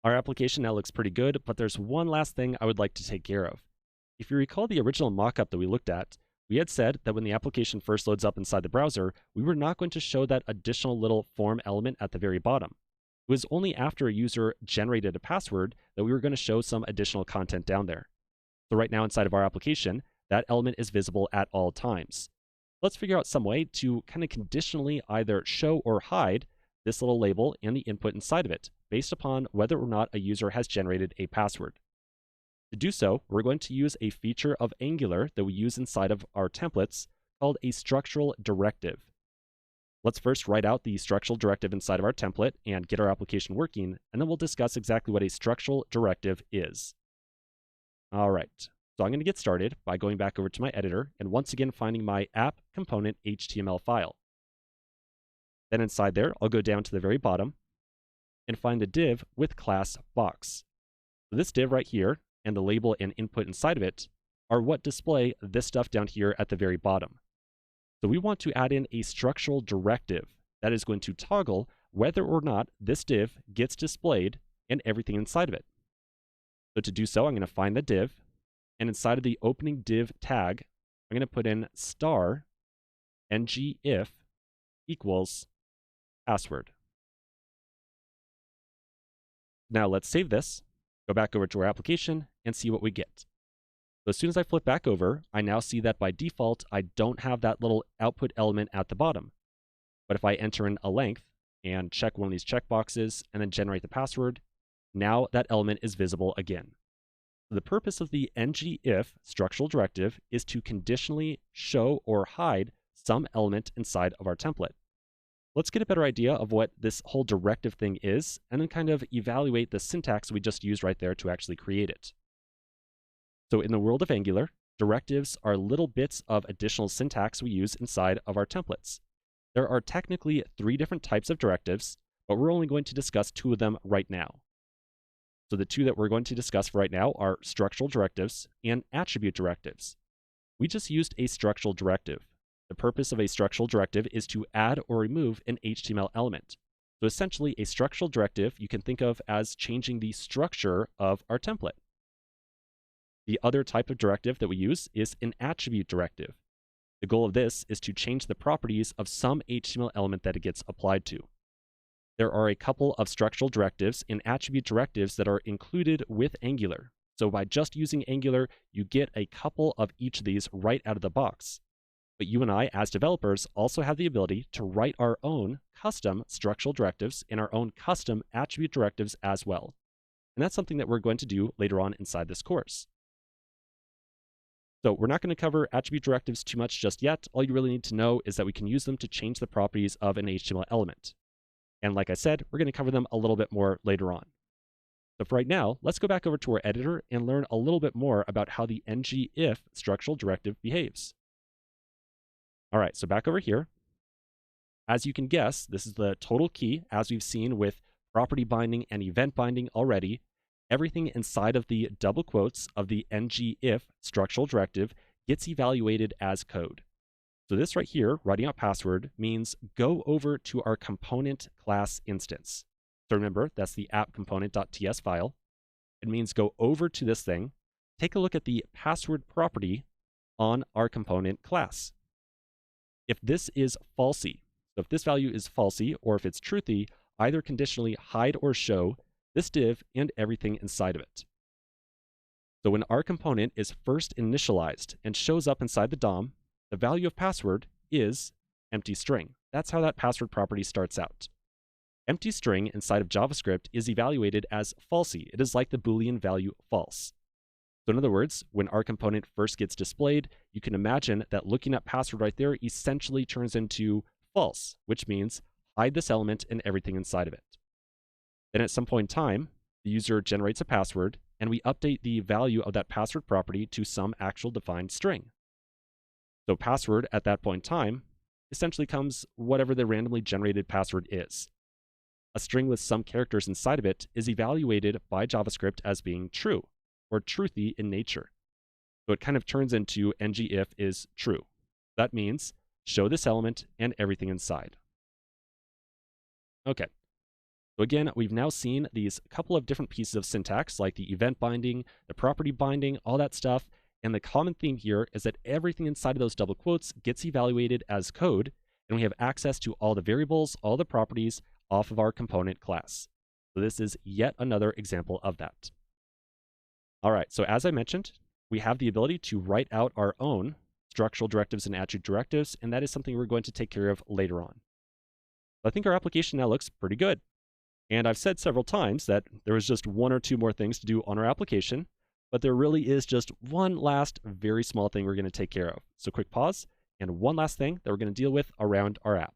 Our application now looks pretty good, but there's one last thing I would like to take care of. If you recall the original mockup that we looked at, we had said that when the application first loads up inside the browser, we were not going to show that additional little form element at the very bottom. It was only after a user generated a password that we were going to show some additional content down there. So right now inside of our application, that element is visible at all times. Let's figure out some way to kind of conditionally either show or hide this little label and the input inside of it, based upon whether or not a user has generated a password. To do so, we're going to use a feature of Angular that we use inside of our templates called a structural directive. Let's first write out the structural directive inside of our template and get our application working, and then we'll discuss exactly what a structural directive is. All right, so I'm going to get started by going back over to my editor and once again finding my app component HTML file. Then inside there, I'll go down to the very bottom and find the div with class box. So this div right here and the label and input inside of it are what display this stuff down here at the very bottom. So we want to add in a structural directive that is going to toggle whether or not this div gets displayed and everything inside of it. So to do so, I'm going to find the div, and inside of the opening div tag, I'm going to put in star ngIf equals password. Now let's save this, go back over to our application, and see what we get. So as soon as I flip back over, I now see that by default, I don't have that little output element at the bottom. But if I enter in a length and check one of these checkboxes and then generate the password, now that element is visible again. The purpose of the ngIf structural directive is to conditionally show or hide some element inside of our template. Let's get a better idea of what this whole directive thing is, and then kind of evaluate the syntax we just used right there to actually create it. So in the world of Angular, directives are little bits of additional syntax we use inside of our templates. There are technically 3 different types of directives, but we're only going to discuss 2 of them right now. So the 2 that we're going to discuss right now are structural directives and attribute directives. We just used a structural directive. The purpose of a structural directive is to add or remove an HTML element. So essentially, a structural directive you can think of as changing the structure of our template. The other type of directive that we use is an attribute directive. The goal of this is to change the properties of some HTML element that it gets applied to. There are a couple of structural directives and attribute directives that are included with Angular. So by just using Angular, you get a couple of each of these right out of the box. But you and I, as developers, also have the ability to write our own custom structural directives and our own custom attribute directives as well. And that's something that we're going to do later on inside this course. So we're not going to cover attribute directives too much just yet. All you really need to know is that we can use them to change the properties of an HTML element. And like I said, we're going to cover them a little bit more later on. So for right now, let's go back over to our editor and learn a little bit more about how the ngIf structural directive behaves. All right, so back over here. As you can guess, this is the total key, as we've seen with property binding and event binding already. Everything inside of the double quotes of the ngIf structural directive gets evaluated as code. So this right here, writing out password, means go over to our component class instance. So remember, that's the app component.ts file. It means go over to this thing, take a look at the password property on our component class. If this is falsy, so if this value is falsy or if it's truthy, either conditionally hide or show this div and everything inside of it. So when our component is first initialized and shows up inside the DOM, the value of password is empty string. That's how that password property starts out. Empty string inside of JavaScript is evaluated as falsy. It is like the Boolean value false. So in other words, when our component first gets displayed, you can imagine that looking at password right there essentially turns into false, which means hide this element and everything inside of it. Then at some point in time, the user generates a password, and we update the value of that password property to some actual defined string. So password at that point in time essentially comes whatever the randomly generated password is. A string with some characters inside of it is evaluated by JavaScript as being true, or truthy in nature. So it kind of turns into ngIf is true. That means show this element and everything inside. Okay, So again, we've now seen these couple of different pieces of syntax, like the event binding, the property binding, all that stuff. And the common theme here is that everything inside of those double quotes gets evaluated as code, and we have access to all the variables, all the properties off of our component class. So this is yet another example of that. All right, so as I mentioned, we have the ability to write out our own structural directives and attribute directives, and that is something we're going to take care of later on. I think our application now looks pretty good. And I've said several times that there was just one or two more things to do on our application, but there really is just one last very small thing we're going to take care of. So quick pause, and one last thing that we're going to deal with around our app.